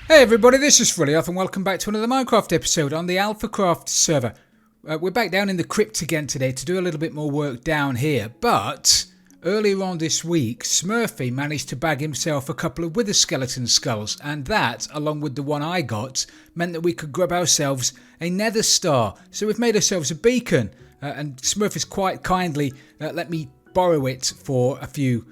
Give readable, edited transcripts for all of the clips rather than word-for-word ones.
Hey everybody, this is Frilioth and welcome back to another Minecraft episode on the AlphaCraft server. We're back down in the crypt again today to do a little bit more work down here, but earlier on this week Smurfy managed to bag himself a couple of wither skeleton skulls, and that, along with the one I got, meant that we could grab ourselves a nether star. So we've made ourselves a beacon, and Smurfy's quite kindly let me borrow it for a few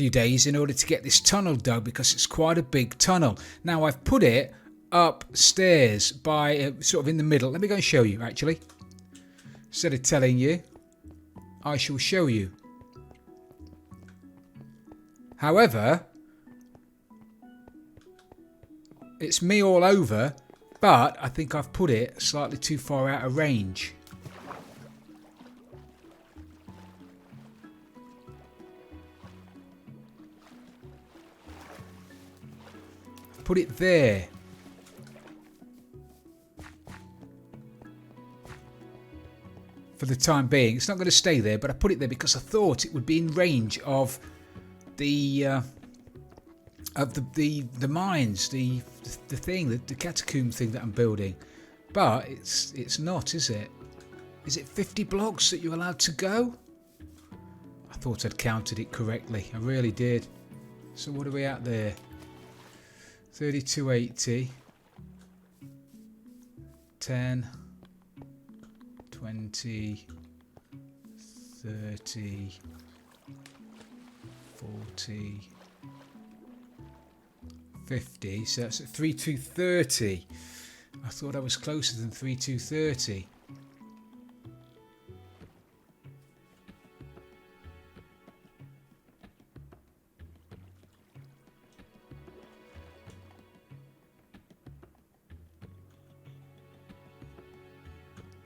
days in order to get this tunnel dug, because it's quite a big tunnel. Now I've put it upstairs by sort of in the middle. Let me go and show you actually. Instead of telling you, I shall show you. However, it's me all over, but I think I've put it slightly too far out of range. Put it there. For the time being. It's not going to stay there, but I put it there because I thought it would be in range of the mines, the thing, the catacomb thing that I'm building. But it's not, is it? Is it 50 blocks that you're allowed to go? I thought I'd counted it correctly. I really did. So what are we at there? 3280, 10, 20, 30, 40, 50, so that's at 3230. I thought I was closer than 3230.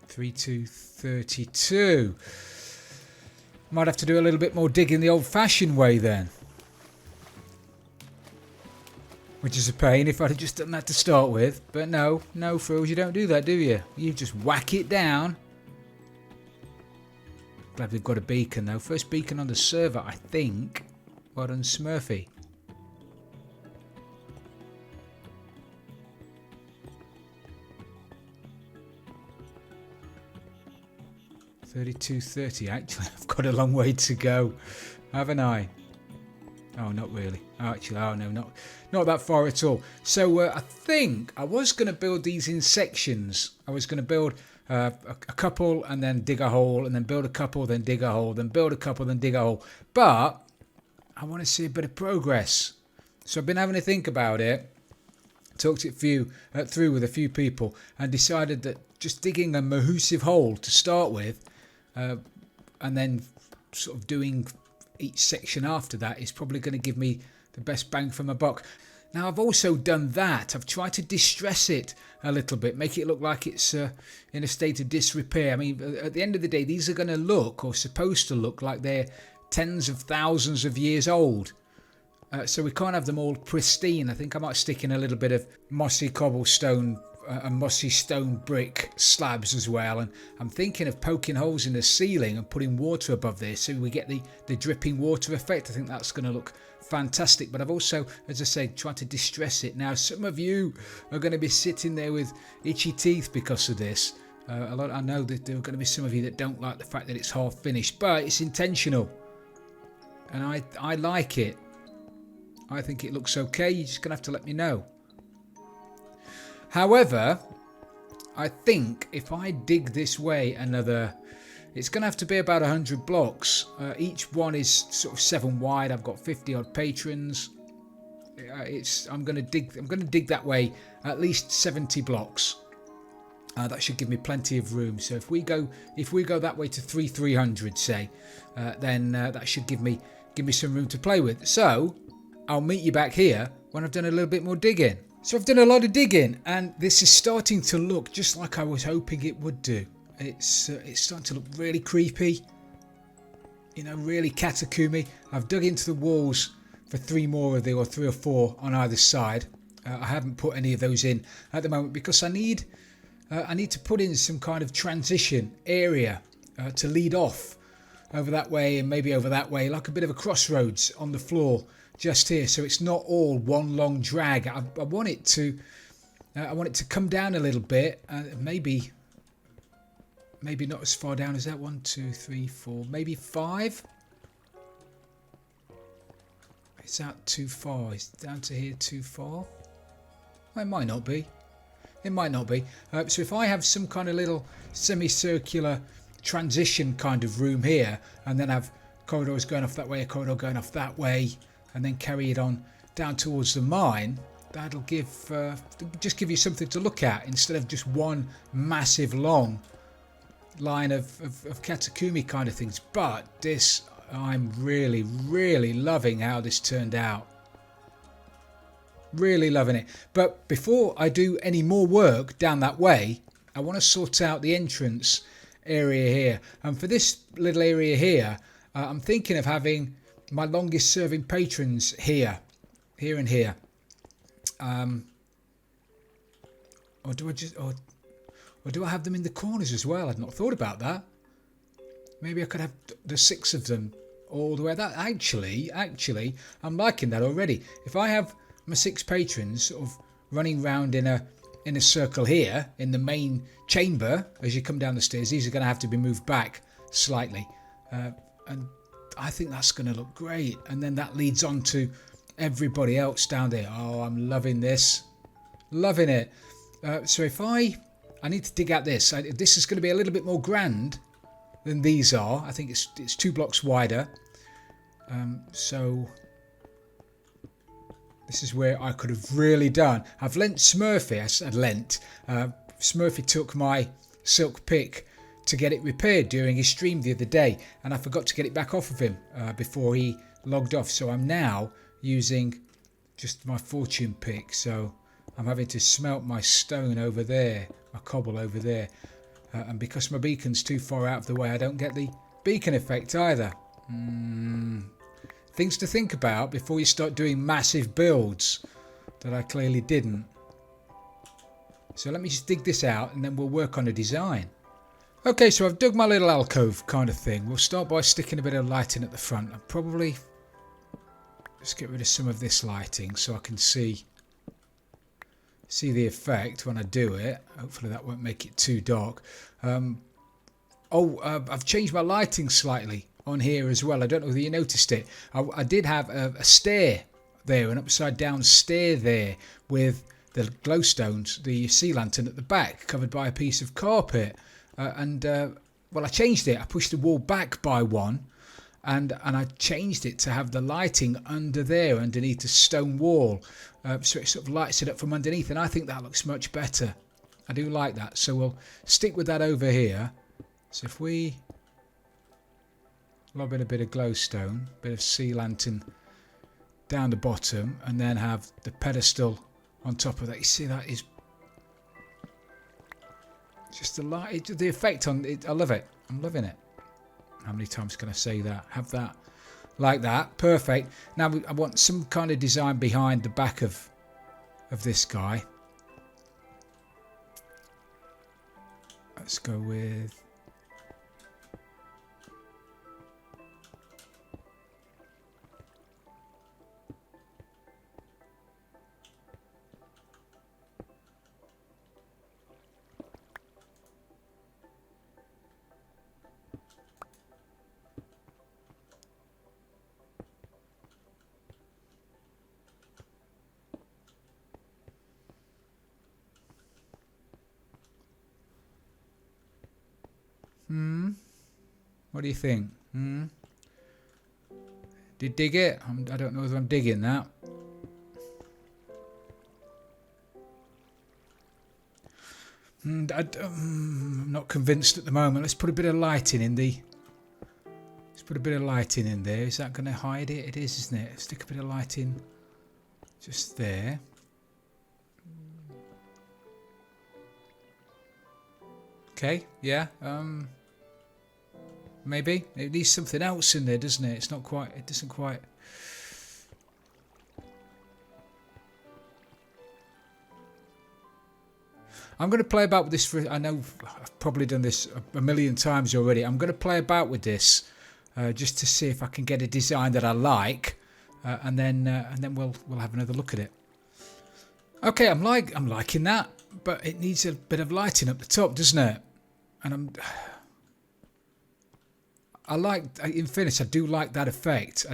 $32.32. Might have to do a little bit more digging the old-fashioned way then. Which is a pain if I'd have just done that to start with. But no, Frills, you don't do that, do you? You just whack it down. Glad we've got a beacon though. First beacon on the server, I think. Well done, Smurfy. $32.30. Actually, I've got a long way to go, haven't I? Oh, not really. Actually, oh no, not that far at all. So I think I was going to build these in sections. I was going to build a couple and then dig a hole, and then build a couple, then dig a hole, then build a couple, then dig a hole. But I want to see a bit of progress. So I've been having to think about it, talked it through with a few people, and decided that just digging a massive hole to start with, and then sort of doing each section after that is probably going to give me the best bang for my buck. Now I've also done that. I've tried to distress it a little bit, make it look like it's in a state of disrepair. I mean, at the end of the day, these are going to look, or supposed to look, like they're tens of thousands of years old. So we can't have them all pristine. I think I might stick in a little bit of mossy cobblestone and mossy stone brick slabs as well, and I'm thinking of poking holes in the ceiling and putting water above this so we get the dripping water effect. I think that's going to look fantastic. But I've also, as I said, tried to distress it. Now some of you are going to be sitting there with itchy teeth because of this. I know that there are going to be some of you that don't like the fact that it's half finished, but it's intentional and I like it. I think it looks okay. You're just going to have to let me know. However, I think if I dig this way another, it's going to have to be about 100 blocks. Each one is sort of 7 wide. I've got 50 odd patrons. I'm going to dig that way at least 70 blocks. That should give me plenty of room. So if we go that way to 300, say, then that should give me some room to play with. So I'll meet you back here when I've done a little bit more digging. So I've done a lot of digging, and this is starting to look just like I was hoping it would do. It's starting to look really creepy, you know, really catacomby. I've dug into the walls for 3 more of the, or 3 or 4 on either side. I haven't put any of those in at the moment because I need to put in some kind of transition area to lead off over that way and maybe over that way, like a bit of a crossroads on the floor, just here, so it's not all one long drag. I want it to come down a little bit, maybe not as far down as that. 1, 2, 3, 4, maybe 5. Is that too far? Is down to here too far? Well, it might not be. It might not be. So if I have some kind of little semicircular transition kind of room here, and then have corridors going off that way, a corridor going off that way, and then carry it on down towards the mine, that'll give just give you something to look at instead of just one massive long line of catacomby kind of things. But this, I'm really loving how this turned out. Really loving it. But before I do any more work down that way, I want to sort out the entrance area here. And for this little area here, I'm thinking of having my longest serving patrons here and here. Or do I have them in the corners as well? I'd not thought about that. Maybe I could have the 6 of them all the way. That actually, I'm liking that already. If I have my 6 patrons sort of running round in a circle here in the main chamber as you come down the stairs, these are going to have to be moved back slightly, and I think that's going to look great. And then that leads on to everybody else down there. Oh, I'm loving this, loving it. So if I need to dig out this. This is going to be a little bit more grand than these are. I think it's 2 blocks wider. So this is where I could have really done. I've lent Smurfy. I said lent. Smurfy took my silk pick to get it repaired during his stream the other day, and I forgot to get it back off of him before he logged off. So I'm now using just my fortune pick. So I'm having to smelt my stone over there, my cobble over there, and because my beacon's too far out of the way, I don't get the beacon effect either. Things to think about before you start doing massive builds that I clearly didn't. So let me just dig this out and then we'll work on a design. Okay, so I've dug my little alcove kind of thing. We'll start by sticking a bit of lighting at the front. I'll probably just get rid of some of this lighting so I can see the effect when I do it. Hopefully that won't make it too dark. I've changed my lighting slightly on here as well. I don't know whether you noticed it. I did have a stair there, an upside down stair there with the glowstones, the sea lantern at the back covered by a piece of carpet, well, I changed it. I pushed the wall back by 1 and I changed it to have the lighting under there underneath the stone wall, so it sort of lights it up from underneath, and I think that looks much better. I do like that, so we'll stick with that over here. So if we lob in a bit of glowstone, a bit of sea lantern down the bottom, and then have the pedestal on top of that. You see, that is just the light, the effect on it. I love it. I'm loving it. How many times can I say that? Have that like that. Perfect. Now I want some kind of design behind the back of this guy. Let's go with what do you think? Did you dig it? I don't know whether I'm digging that. I'm not convinced at the moment. Let's put a bit of lighting in the. Let's put a bit of lighting in there. Is that going to hide it? It is, isn't it? Stick a bit of lighting just there. Okay, yeah. Maybe it needs something else in there, doesn't it? It's not quite. It doesn't quite. I'm going to play about with this for. I know I've probably done this a million times already. I'm going to play about with this just to see if I can get a design that I like. and then we'll have another look at it. Okay, I'm liking that, but it needs a bit of lighting up the top, doesn't it? And in fairness, I do like that effect.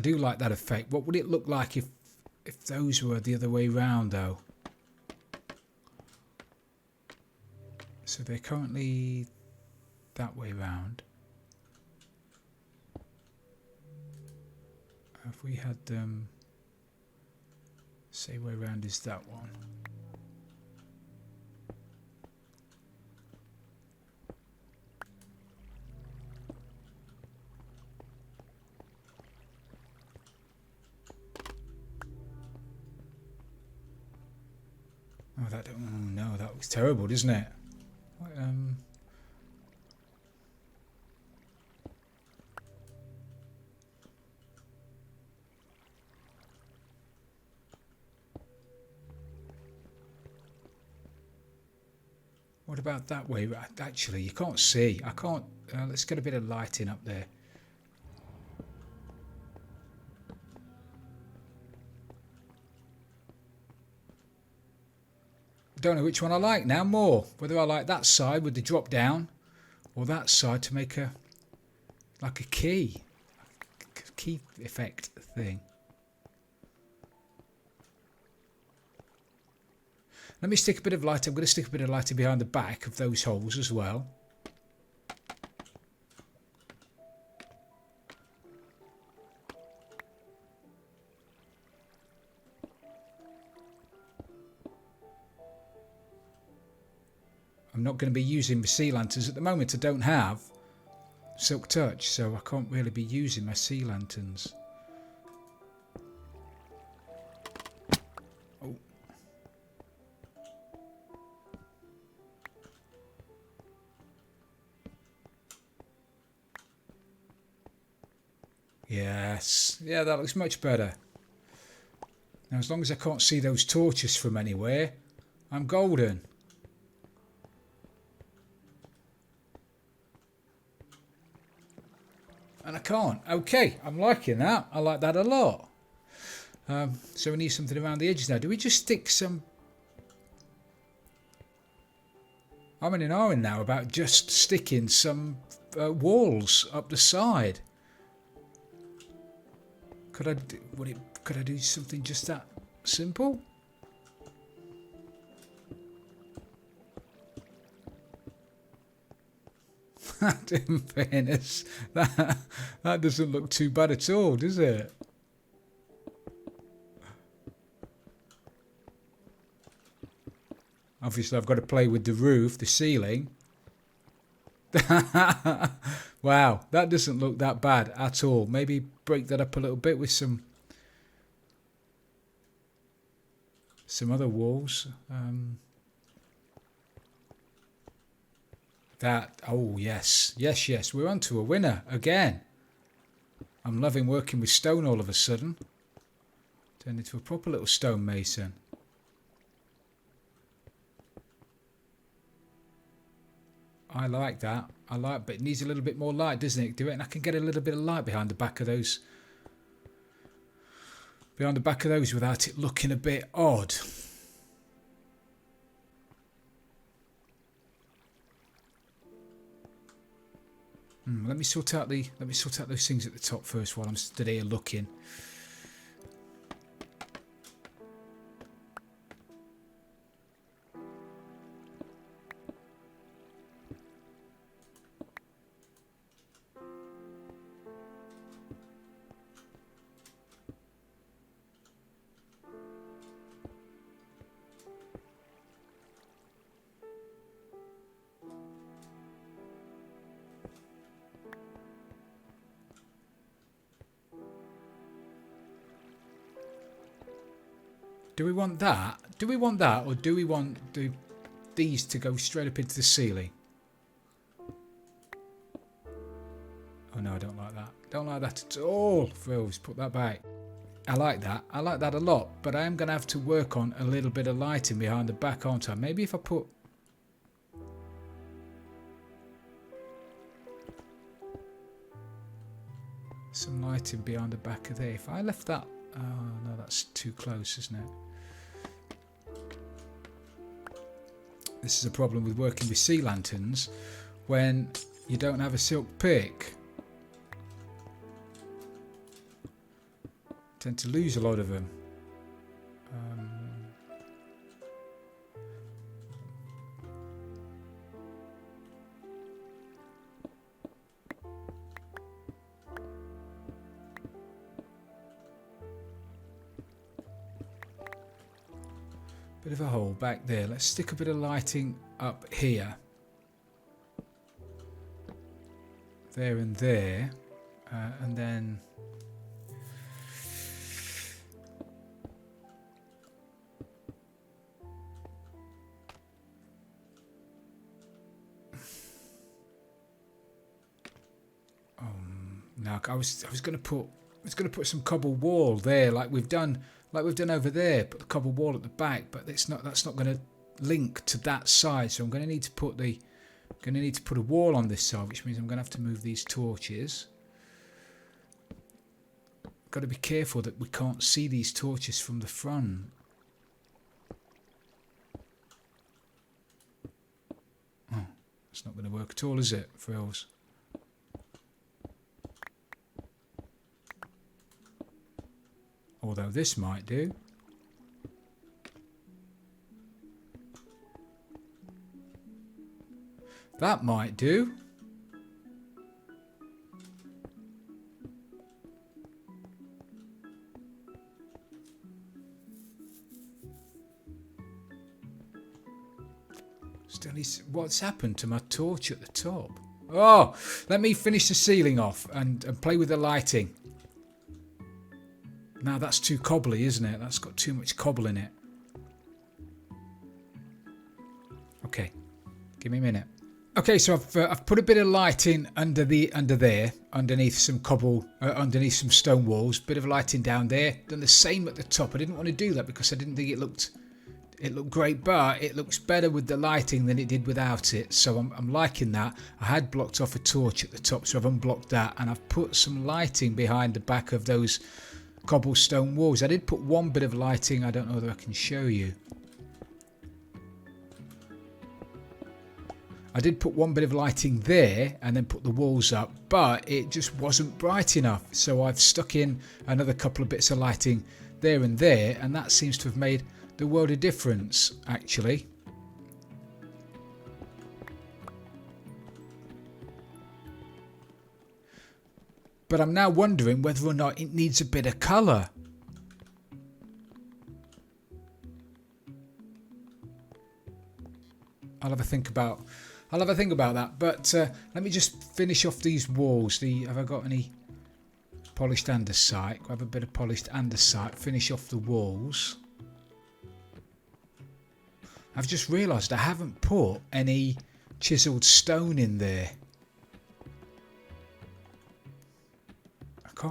What would it look like if those were the other way round, though? So they're currently that way round. If we had them, say way round is that one. Oh no, that looks terrible, doesn't it? What about that way? Actually, you can't see. I can't. Let's get a bit of lighting up there. Don't know which one I like now more. Whether I like that side with the drop down, or that side to make like a key effect thing. Let me stick a bit of light. I'm going to stick a bit of lighting behind the back of those holes as well. I'm not going to be using my sea lanterns at the moment. I don't have Silk Touch, so I can't really be using my sea lanterns. Oh. Yes, yeah, that looks much better. Now, as long as I can't see those torches from anywhere, I'm golden. And I can't. Okay, I'm liking that. I like that a lot. So we need something around the edges now. Do we just stick some... I'm in an iron now about just sticking some walls up the side. Could I do something just that simple? In fairness, that doesn't look too bad at all, does it? Obviously, I've got to play with the roof, the ceiling. Wow, that doesn't look that bad at all. Maybe break that up a little bit with some other walls. Oh yes, we're on to a winner again. I'm loving working with stone all of a sudden. Turned into a proper little stonemason. I like that. But it needs a little bit more light, doesn't it? Do it, and I can get a little bit of light behind the back of those. Behind the back of those without it looking a bit odd. Let me sort out those things at the top first while I'm stood here looking. Do we want that? Do we want that, or do we want these to go straight up into the ceiling? Oh no, I don't like that. Don't like that at all. Frills, put that back. I like that. I like that a lot, but I am going to have to work on a little bit of lighting behind the back, aren't I? Maybe if I put... some lighting behind the back of there. If I left that Oh no, that's too close, isn't it? This is a problem with working with sea lanterns when you don't have a silk pick. Tend to lose a lot of them. Bit of a hole back there. Let's stick a bit of lighting up here. There and there. And then... No, I was going to put some cobble wall there, like we've done over there. Put the cobble wall at the back, but that's not going to link to that side. So I'm going to need to put a wall on this side, which means I'm going to have to move these torches. Got to be careful that we can't see these torches from the front. Oh, it's not going to work at all, is it, Frills? Although this might do. That might do. Still needs, what's happened to my torch at the top? Oh, let me finish the ceiling off and play with the lighting. Now that's too cobbly, isn't it? That's got too much cobble in it. Okay, give me a minute. Okay, so I've put a bit of lighting under there, underneath some cobble, underneath some stone walls. Bit of lighting down there. Done the same at the top. I didn't want to do that because I didn't think it looked great, but it looks better with the lighting than it did without it. So I'm liking that. I had blocked off a torch at the top, so I've unblocked that, and I've put some lighting behind the back of those cobblestone walls. I did put one bit of lighting. I don't know whether I can show you. I did put one bit of lighting there and then put the walls up, but it just wasn't bright enough. So I've stuck in another couple of bits of lighting there and there, and that seems to have made the world of difference, actually. But I'm now wondering whether or not it needs a bit of colour. I'll have a think about that. But let me just finish off these walls. Have I got any polished andesite? Grab a bit of polished andesite. Finish off the walls. I've just realised I haven't put any chiselled stone in there.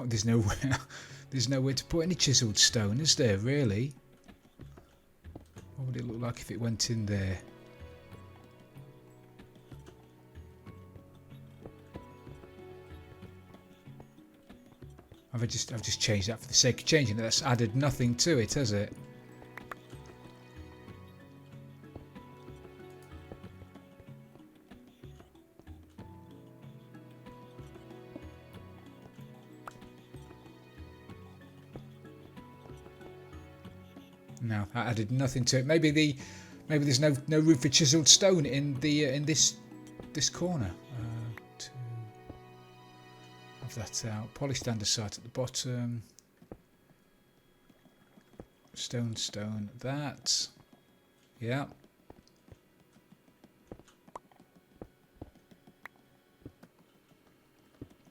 There's nowhere to put any chiselled stone, is there, really? What would it look like if it went in there? I've just changed that for the sake of changing it. That's added nothing to it, has it? No, that added nothing to it. Maybe there's no room for chiselled stone in this corner. To have that out. Polished andesite at the bottom. Stone. That. Yeah.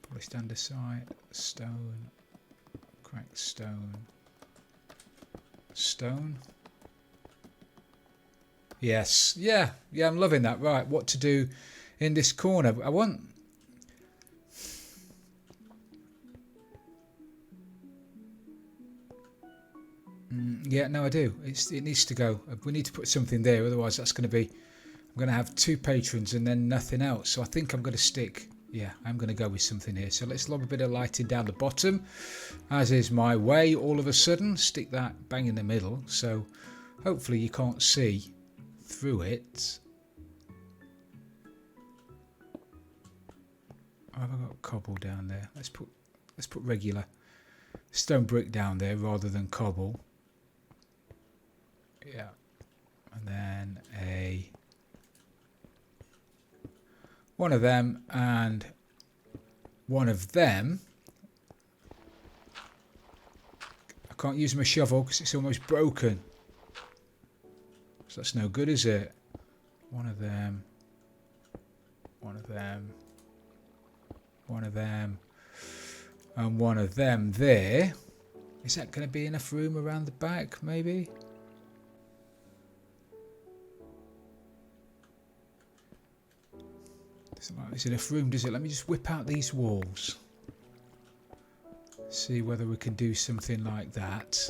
Polished andesite. Stone. Cracked stone. Stone. Yes. Yeah, I'm loving that. Right, what to do in this corner? I want... yeah, no, I do. It needs to go. We need to put something there, otherwise that's going to be... I'm going to have two patrons and then nothing else. So I think I'm going to stick Yeah, I'm going to go with something here. So let's lob a bit of lighting down the bottom, as is my way. All of a sudden, stick that bang in the middle. So hopefully you can't see through it. Have I got cobble down there? Let's put regular stone brick down there rather than cobble. Yeah, and then one of them and one of them. I can't use my shovel because it's almost broken. So that's no good, is it? One of them. One of them. One of them. And one of them there. Is that going to be enough room around the back, maybe? Doesn't like there's enough room, does it? Let me just whip out these walls. See whether we can do something like that.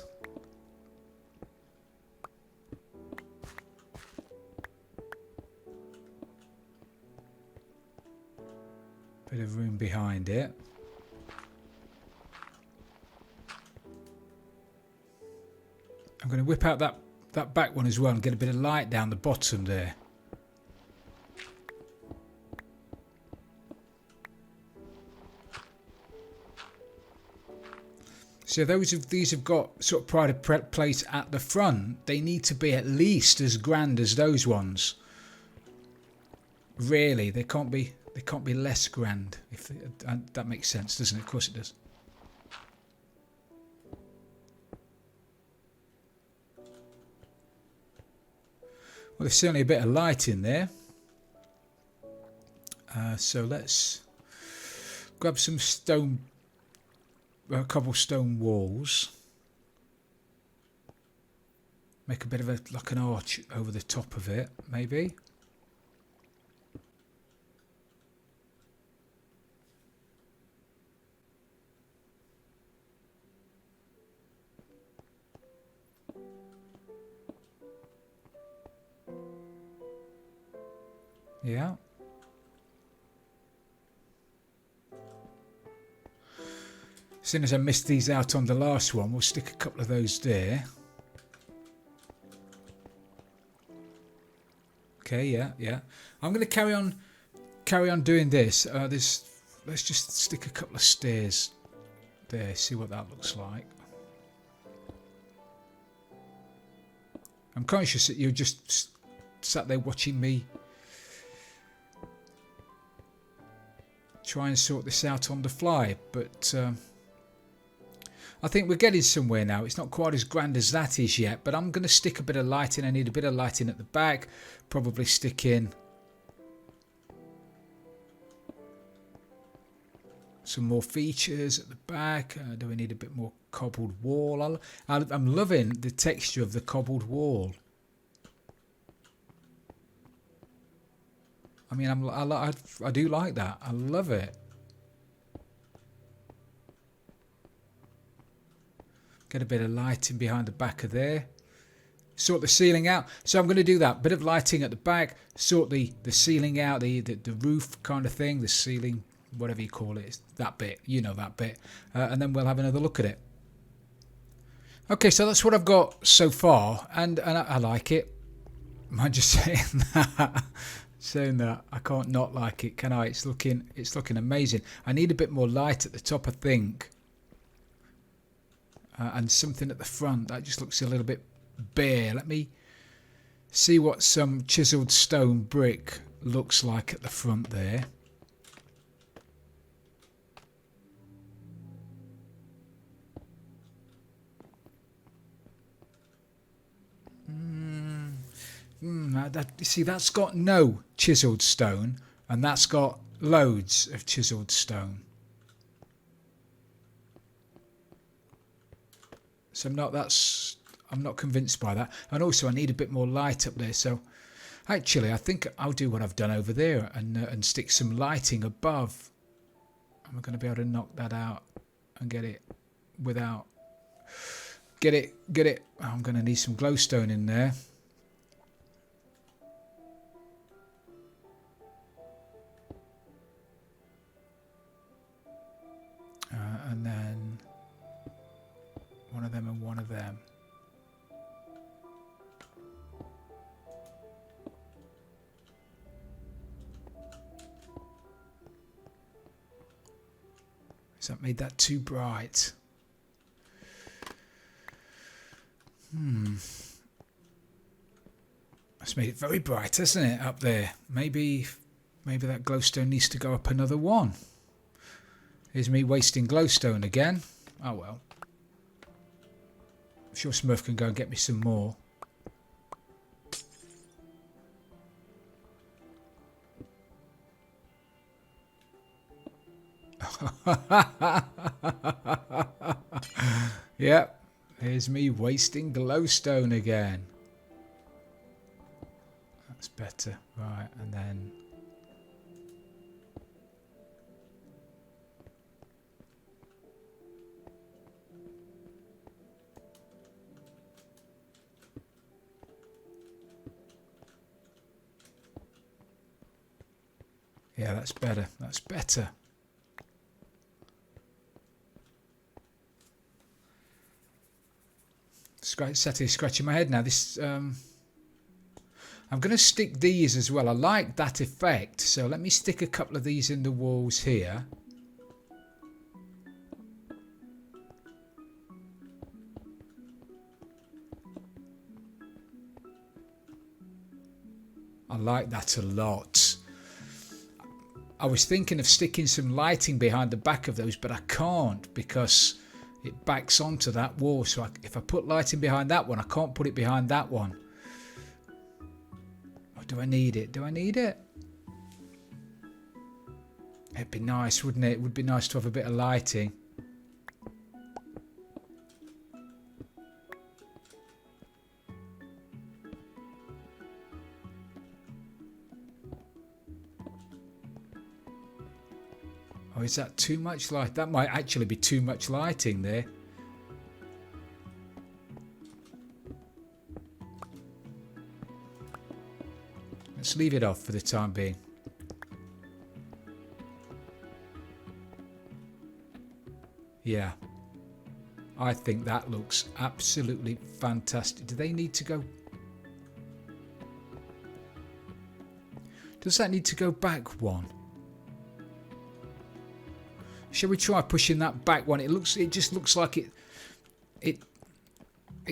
Bit of room behind it. I'm going to whip out that back one as well and get a bit of light down the bottom there. So these have got sort of pride of place at the front. They need to be at least as grand as those ones. Really, they can't be less grand. If that makes sense, doesn't it? Of course it does. Well, there's certainly a bit of light in there. So let's grab some stone. Cobblestone walls. Make a bit of like an arch over the top of it, maybe. Yeah. As soon as I missed these out on the last one, we'll stick a couple of those there. Okay, yeah. I'm going to carry on doing this. Let's just stick a couple of stairs there. See what that looks like. I'm conscious that you're just sat there watching me try and sort this out on the fly, but. I think we're getting somewhere now. It's not quite as grand as that is yet, but I'm going to stick a bit of lighting. I need a bit of lighting at the back. Probably stick in some more features at the back. Do we need a bit more cobbled wall? I'm loving the texture of the cobbled wall. I mean, I do like that. I love it. Get a bit of lighting behind the back of there. Sort the ceiling out. So I'm going to do that. Bit of lighting at the back. Sort the ceiling out. The roof kind of thing. The ceiling, whatever you call it. It's that bit. You know that bit. And then we'll have another look at it. Okay, so that's what I've got so far. And I like it. Am I just saying that? Saying that. I can't not like it, can I? It's looking amazing. I need a bit more light at the top, I think. And something at the front that just looks a little bit bare. Let me see what some chiselled stone brick looks like at the front there. See, that's got no chiselled stone, and that's got loads of chiselled stone. So I'm not convinced by that. And also I need a bit more light up there. So actually I think I'll do what I've done over there and stick some lighting above. Am I going to be able to knock that out and get it without... Get it. Oh, I'm going to need some glowstone in there. of them and one of them. Has that made that too bright? That's made it very bright, hasn't it, up there? Maybe that glowstone needs to go up another one. Here's me wasting glowstone again. Oh well. I'm sure Smurf can go and get me some more. Yep. Here's me wasting glowstone again. That's better. Right, and then... yeah, that's better. That's better. Sat here scratching my head now. This, I'm going to stick these as well. I like that effect. So let me stick a couple of these in the walls here. I like that a lot. I was thinking of sticking some lighting behind the back of those, but I can't because it backs onto that wall. So if I put lighting behind that one, I can't put it behind that one. Or do I need it? Do I need it? It'd be nice, wouldn't it? It would be nice to have a bit of lighting. Oh, is that too much light? That might actually be too much lighting there. Let's leave it off for the time being. Yeah. I think that looks absolutely fantastic. Do they need to go... does that need to go back one? Shall we try pushing that back one? It just looks like it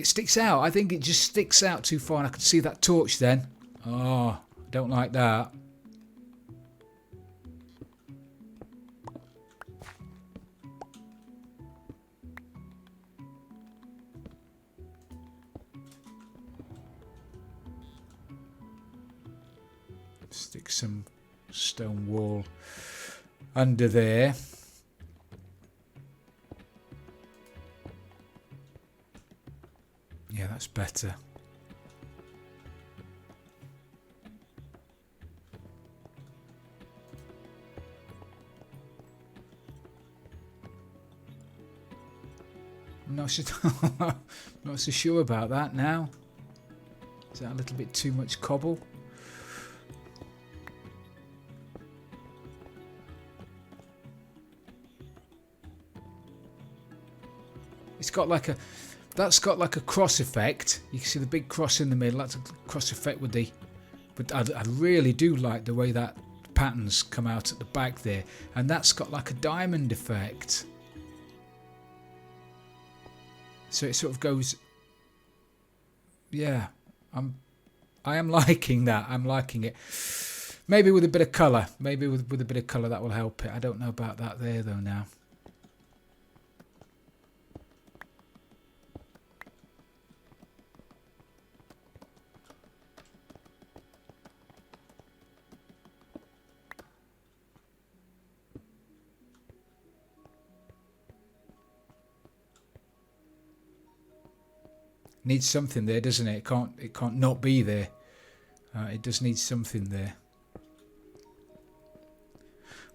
sticks out. I think it just sticks out too far, and I can see that torch then. Oh, I don't like that. Stick some stone wall under there. Yeah, that's better. I'm not so sure about that now. Is that a little bit too much cobble? It's got like a... that's got like a cross effect. You can see the big cross in the middle. That's a cross effect with the... but I really do like the way that patterns come out at the back there. And that's got like a diamond effect. So it sort of goes... yeah. I am liking that. I'm liking it. Maybe with a bit of colour. Maybe with a bit of colour that will help it. I don't know about that there though now. Needs something there, doesn't it? It can't not be there. It does need something there.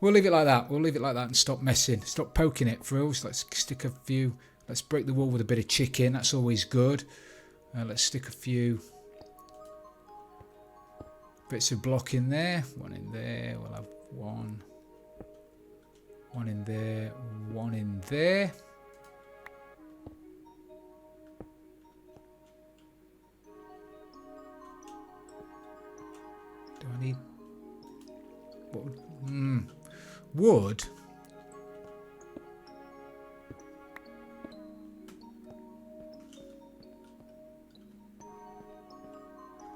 We'll leave it like that. We'll leave it like that and stop messing. Stop poking it, Frills. Let's stick a few. Let's break the wall with a bit of chicken. That's always good. Let's stick a few bits of block in there. One in there. We'll have one. One in there. One in there. wood.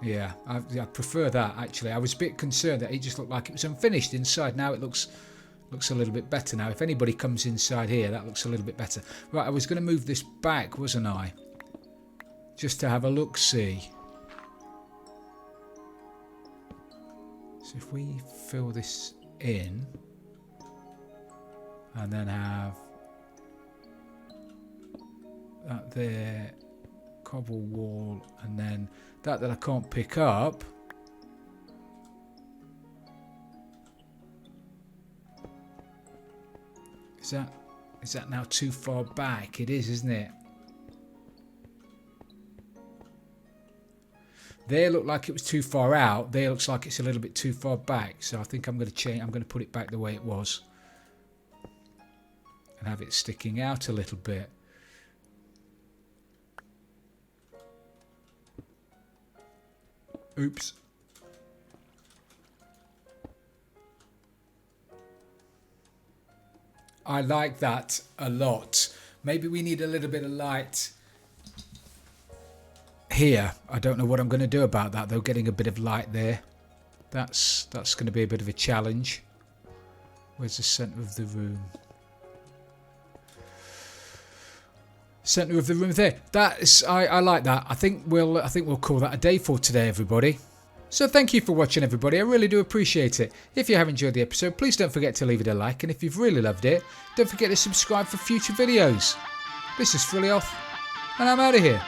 Yeah, I prefer that actually. I was a bit concerned that it just looked like it was unfinished inside. Now it looks a little bit better now. If anybody comes inside here, that looks a little bit better. Right, I was going to move this back, wasn't I? Just to have a look-see. So if we fill this in and then have that there, cobble wall, and then that I can't pick up. Is that now too far back? It is, isn't it? There looked like it was too far out. There looks like it's a little bit too far back. So I think I'm going to change. I'm going to put it back the way it was and have it sticking out a little bit. Oops. I like that a lot. Maybe we need a little bit of light here. I don't know what I'm going to do about that though, getting a bit of light there. That's going to be a bit of a challenge. Where's the centre of the room? Centre of the room there. I like that. I think we'll call that a day for today, everybody. So thank you for watching, everybody. I really do appreciate it. If you have enjoyed the episode, please don't forget to leave it a like, and if you've really loved it, don't forget to subscribe for future videos. This is Frilioth, and I'm out of here.